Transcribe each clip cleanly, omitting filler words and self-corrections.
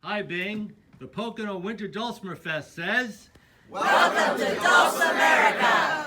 Hi, Bing. The Pocono Winter Dulcimer Fest says... Welcome to Dulcimerica!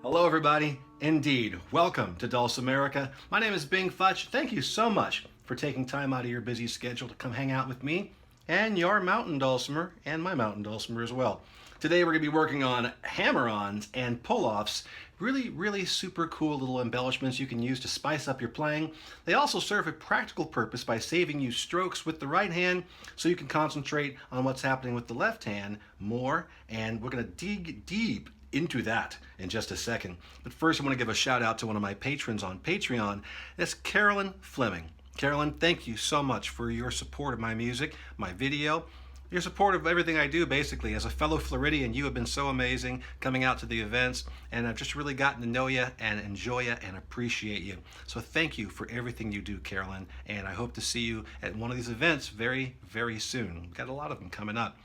Hello everybody, indeed, welcome to Dulcimerica. My name is bingfutch. Thank you so much for taking time out of your busy schedule to come hang out with me and your mountain dulcimer and my mountain dulcimer as well. Today we're going to be working on hammer-ons and pull-offs, really super cool little embellishments you can use to spice up your playing. They also serve a practical purpose by saving you strokes with the right hand so you can concentrate on what's happening with the left hand more, and we're going to dig deep into that in just a second. But first I want to give a shout out to one of my patrons on Patreon. That's Carolyn Fleming. Carolyn, thank you so much for your support of my music, my video, your support of everything I do basically. As a fellow Floridian, you have been so amazing coming out to the events, and I've just really gotten to know you and enjoy you and appreciate you. So thank you for everything you do, Carolyn, and I hope to see you at one of these events very soon. We've got a lot of them coming up.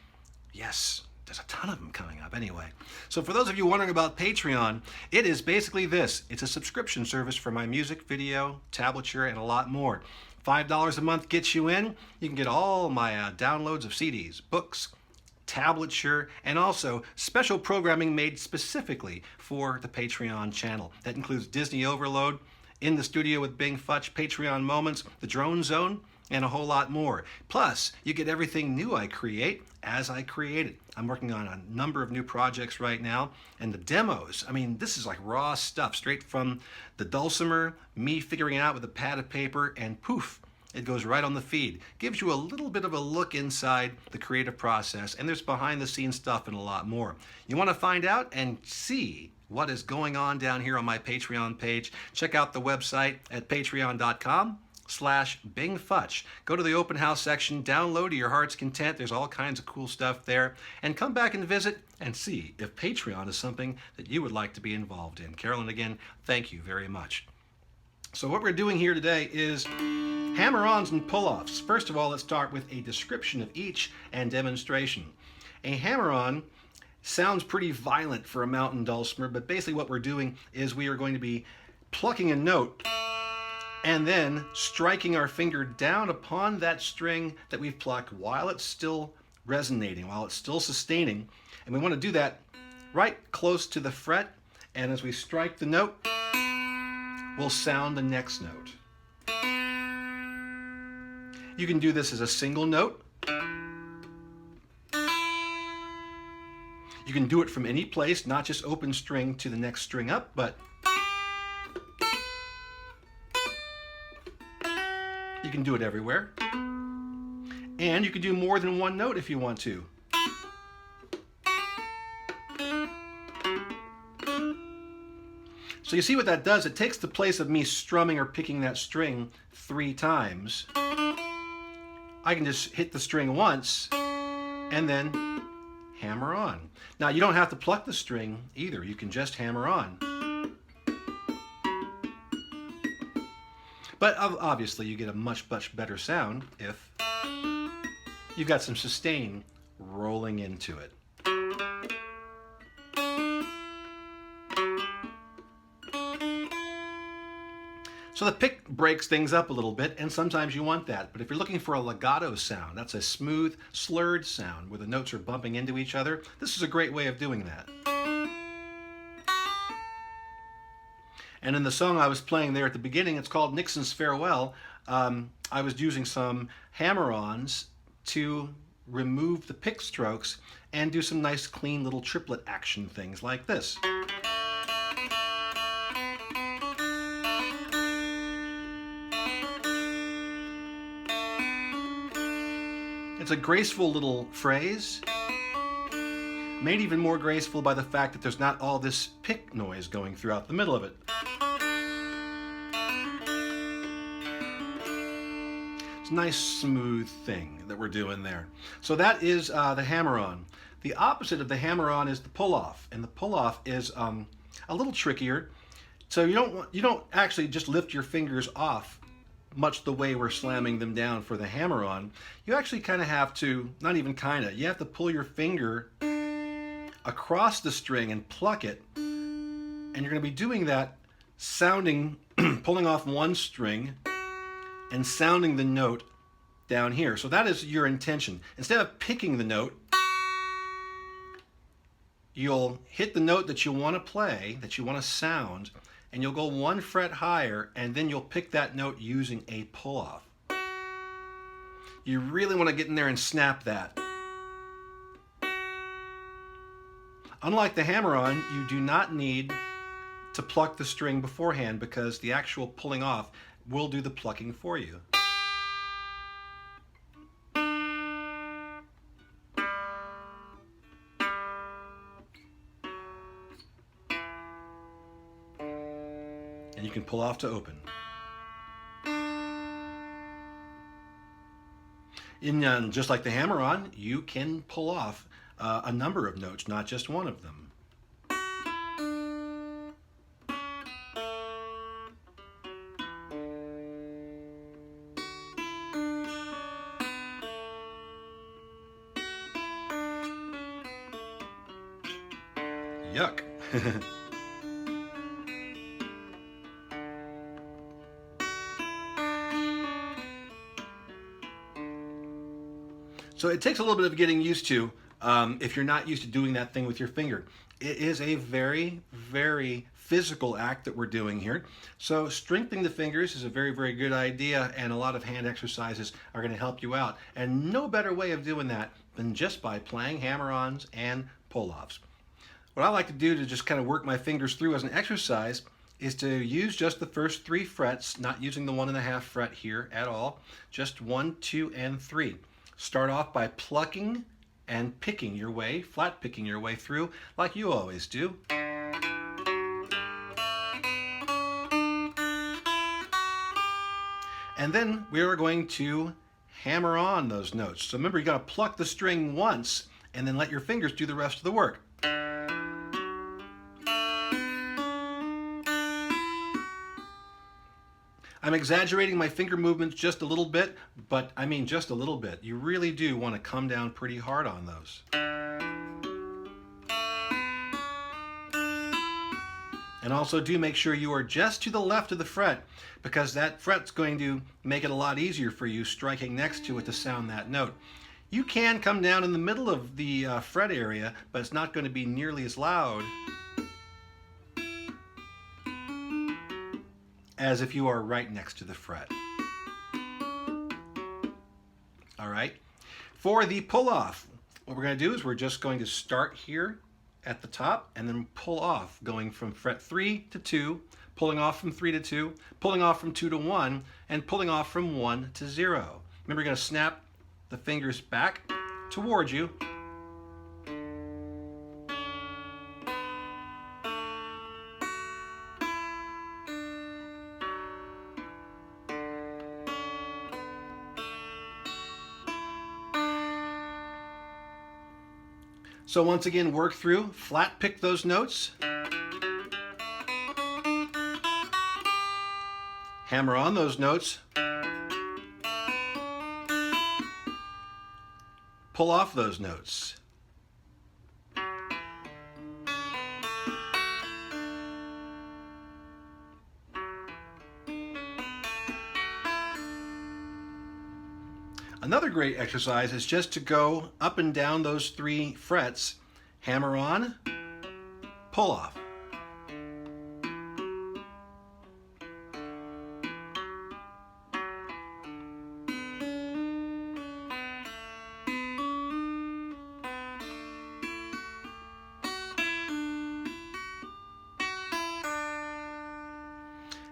Yes. There's a ton of them coming up anyway. So for those of you wondering about Patreon, it is basically this. It's a subscription service for my music, video, tablature, and a lot more. $5 a month gets you in. You can get all my downloads of CDs, books, tablature, and also special programming made specifically for the Patreon channel. That includes Disney Overload, In the Studio with bingfutch, Patreon Moments, The Drone Zone, and a whole lot more. Plus, you get everything new I create as I create it. I'm working on a number of new projects right now, and the demos, I mean, this is like raw stuff, straight from the dulcimer, me figuring it out with a pad of paper, and poof, it goes right on the feed. Gives you a little bit of a look inside the creative process, and there's behind the scenes stuff and a lot more. You want to find out and see what is going on down here on my Patreon page? Check out the website at patreon.com/bingfutch. Go to the open house section, download to your heart's content. There's all kinds of cool stuff there. And come back and visit and see if Patreon is something that you would like to be involved in. Carolyn, again, thank you very much. So what we're doing here today is hammer-ons and pull-offs. First of all, let's start with a description of each and demonstration. A hammer-on sounds pretty violent for a mountain dulcimer, but basically what we're doing is we are going to be plucking a note and then striking our finger down upon that string that we've plucked while it's still resonating, while it's still sustaining. And we want to do that right close to the fret, and as we strike the note, we'll sound the next note. You can do this as a single note. You can do it from any place, not just open string to the next string up, but you can do it everywhere. And you can do more than one note if you want to. So you see what that does? It takes the place of me strumming or picking that string 3 times. I can just hit the string once and then hammer on. Now you don't have to pluck the string either. You can just hammer on. But obviously you get a much better sound if you've got some sustain rolling into it. So the pick breaks things up a little bit, and sometimes you want that. But if you're looking for a legato sound, that's a smooth, slurred sound where the notes are bumping into each other, this is a great way of doing that. And in the song I was playing there at the beginning, it's called Nixon's Farewell. I was using some hammer-ons to remove the pick strokes and do some nice clean little triplet action things like this. It's a graceful little phrase, made even more graceful by the fact that there's not all this pick noise going throughout the middle of it. It's a nice smooth thing that we're doing there. So that is the hammer-on. The opposite of the hammer-on is the pull-off, and the pull-off is a little trickier. So you don't actually just lift your fingers off much the way we're slamming them down for the hammer-on, you actually kind of have to, not even kind of, you have to pull your finger across the string and pluck it. And you're going to be doing that sounding, pulling off one string and sounding the note down here. So that is your intention. Instead of picking the note, you'll hit the note that you want to play, that you want to sound, and you'll go 1 fret higher, and then you'll pick that note using a pull-off. You really want to get in there and snap that. Unlike the hammer-on, you do not need to pluck the string beforehand because the actual pulling off will do the plucking for you. And you can pull off to open. Just like the hammer-on, you can pull off a number of notes, not just one of them. Yuck. So it takes a little bit of getting used to if you're not used to doing that thing with your finger. It is a very, very physical act that we're doing here. So strengthening the fingers is a very, very good idea, and a lot of hand exercises are going to help you out. And no better way of doing that than just by playing hammer-ons and pull-offs. What I like to do to just kind of work my fingers through as an exercise is to use just the first 3 frets, not using the 1.5 fret here at all, just 1, 2, and 3. Start off by plucking and picking your way, flat picking your way through like you always do. And then we are going to hammer on those notes. So remember, you got to pluck the string once and then let your fingers do the rest of the work. I'm exaggerating my finger movements just a little bit, but I mean just a little bit. You really do want to come down pretty hard on those. And also do make sure you are just to the left of the fret, because that fret's going to make it a lot easier for you striking next to it to sound that note. You can come down in the middle of the fret area, but it's not going to be nearly as loud as if you are right next to the fret. All right. For the pull-off, what we're going to do is we're just going to start here at the top and then pull off, going from fret 3 to 2, pulling off from 3 to 2, pulling off from 2 to 1, and pulling off from 1 to 0. Remember, you're going to snap the fingers back towards you. So once again, work through, flat pick those notes, hammer on those notes, pull off those notes. Another great exercise is just to go up and down those 3 frets, hammer on, pull off.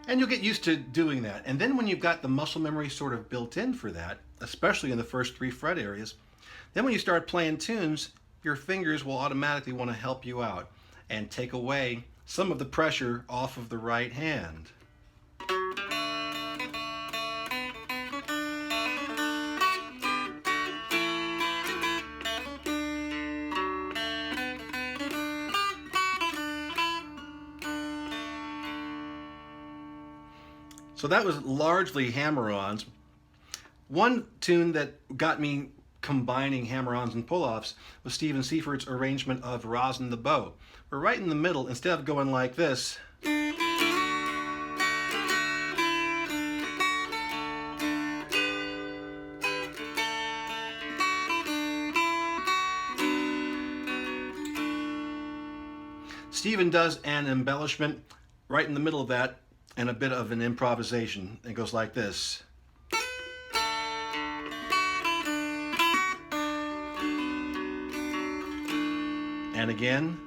And you'll get used to doing that. And then when you've got the muscle memory sort of built in for that, especially in the first 3 fret areas, then when you start playing tunes, your fingers will automatically want to help you out and take away some of the pressure off of the right hand. So that was largely hammer-ons. One tune that got me combining hammer-ons and pull-offs was Stephen Seiffert's arrangement of Rosin the Bow. We're right in the middle. Instead of going like this, Stephen does an embellishment right in the middle of that and a bit of an improvisation. It goes like this. And again.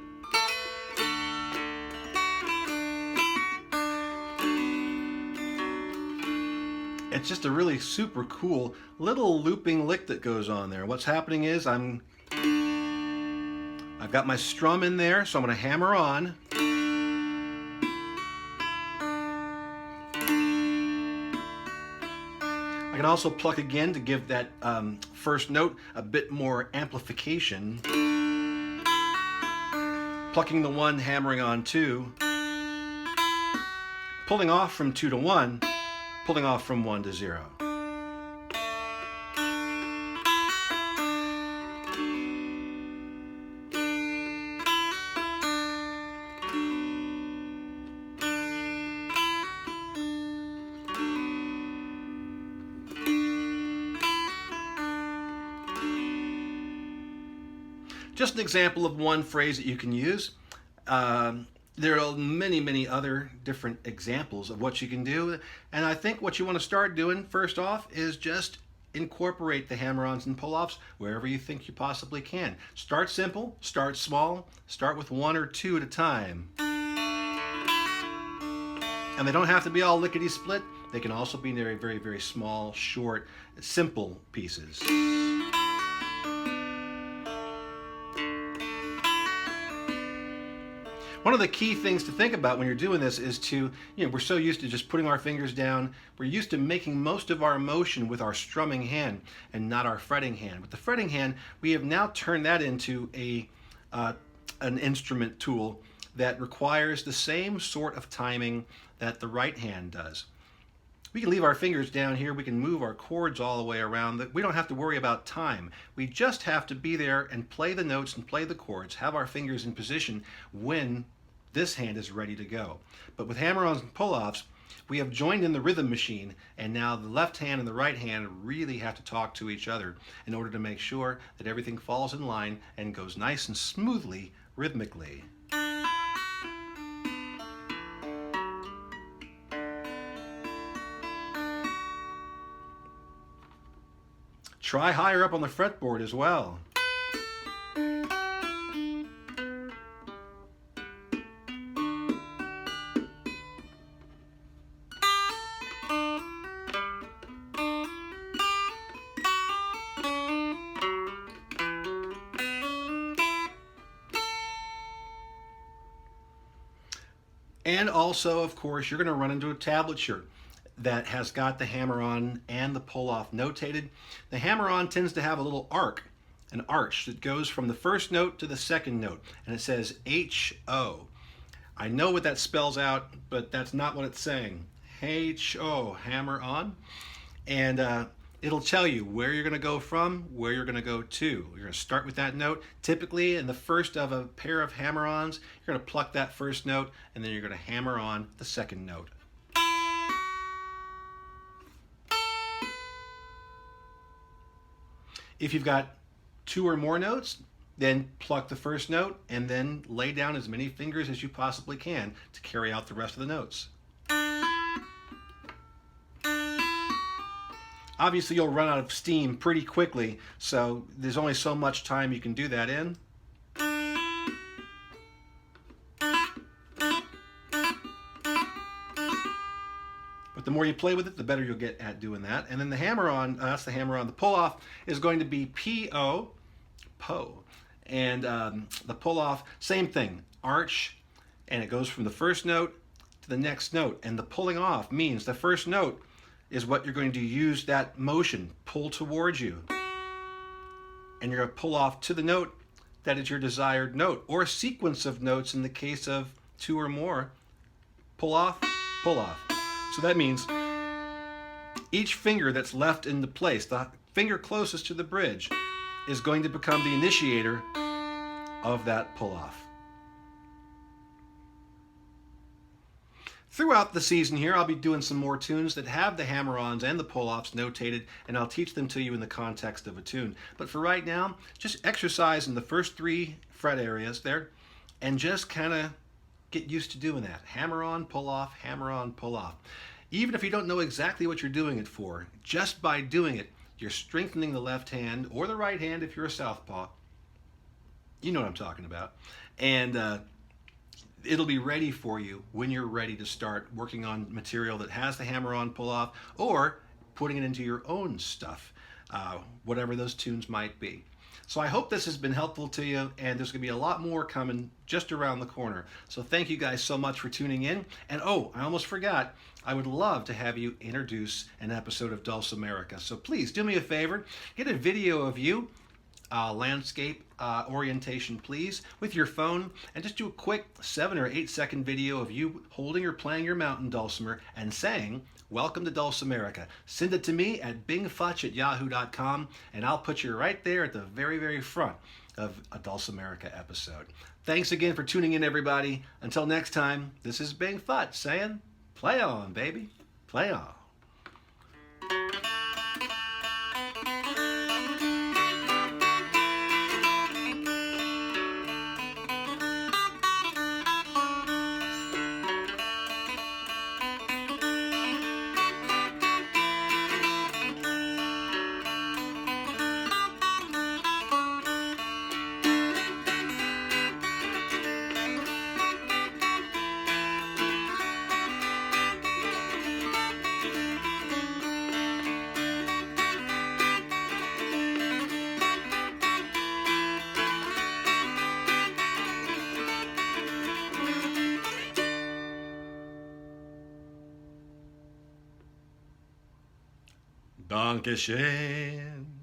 It's just a really super cool little looping lick that goes on there. What's happening is I've got my strum in there, so I'm going to hammer on. I can also pluck again to give that first note a bit more amplification. Plucking the 1, hammering on 2. Pulling off from 2 to 1, pulling off from 1 to 0. Just an example of one phrase that you can use. There are many, many other different examples of what you can do. And I think what you want to start doing first off is just incorporate the hammer-ons and pull-offs wherever you think you possibly can. Start simple, start small, start with 1 or 2 at a time. And they don't have to be all lickety-split. They can also be very, very, very small, short, simple pieces. One of the key things to think about when you're doing this is to, we're so used to just putting our fingers down. We're used to making most of our motion with our strumming hand and not our fretting hand. With the fretting hand, we have now turned that into an instrument tool that requires the same sort of timing that the right hand does. We can leave our fingers down here. We can move our chords all the way around. We don't have to worry about time. We just have to be there and play the notes and play the chords, have our fingers in position when this hand is ready to go. But with hammer-ons and pull-offs, we have joined in the rhythm machine, and now the left hand and the right hand really have to talk to each other in order to make sure that everything falls in line and goes nice and smoothly rhythmically. Try higher up on the fretboard as well. And also, of course, you're going to run into a tablature that has got the hammer-on and the pull-off notated. The hammer-on tends to have a little arc, an arch that goes from the first note to the second note, and it says H-O. I know what that spells out, but that's not what it's saying. H-O, hammer-on. And it'll tell you where you're going to go from, where you're going to go to. You're going to start with that note. Typically, in the first of a pair of hammer-ons, you're going to pluck that first note, and then you're going to hammer on the second note. If you've got 2 or more notes, then pluck the first note and then lay down as many fingers as you possibly can to carry out the rest of the notes. Obviously, you'll run out of steam pretty quickly, so there's only so much time you can do that in. But the more you play with it, the better you'll get at doing that. And then the hammer-on, that's the hammer-on. The pull-off is going to be P-O, po. And the pull-off, same thing, arch, and it goes from the first note to the next note. And the pulling off means the first note is what you're going to use that motion, pull towards you. And you're going to pull off to the note that is your desired note, or a sequence of notes in the case of 2 or more. Pull off, pull off. So that means Each finger that's left in the place, the finger closest to the bridge, is going to become the initiator of that pull-off. Throughout the season here, I'll be doing some more tunes that have the hammer-ons and the pull-offs notated, and I'll teach them to you in the context of a tune. But for right now, just exercise in the first 3 fret areas there, and just kind of get used to doing that. Hammer-on, pull-off, hammer-on, pull-off. Even if you don't know exactly what you're doing it for, just by doing it, you're strengthening the left hand, or the right hand if you're a southpaw. You know what I'm talking about. And it'll be ready for you when you're ready to start working on material that has the hammer-on, pull-off, or putting it into your own stuff, whatever those tunes might be. So I hope this has been helpful to you, and there's going to be a lot more coming just around the corner. So thank you guys so much for tuning in. And oh, I almost forgot, I would love to have you introduce an episode of Dulcimerica. So please do me a favor, get a video of you, landscape orientation please, with your phone, and just do a quick 7 or 8 second video of you holding or playing your mountain dulcimer and saying, "Welcome to Dulcimerica." Send it to me at bingfutch@yahoo.com, and I'll put you right there at the very, very front of a Dulcimerica episode. Thanks again for tuning in, everybody. Until next time, this is Bing Futch saying, play on, baby. Play on. Dankeschön.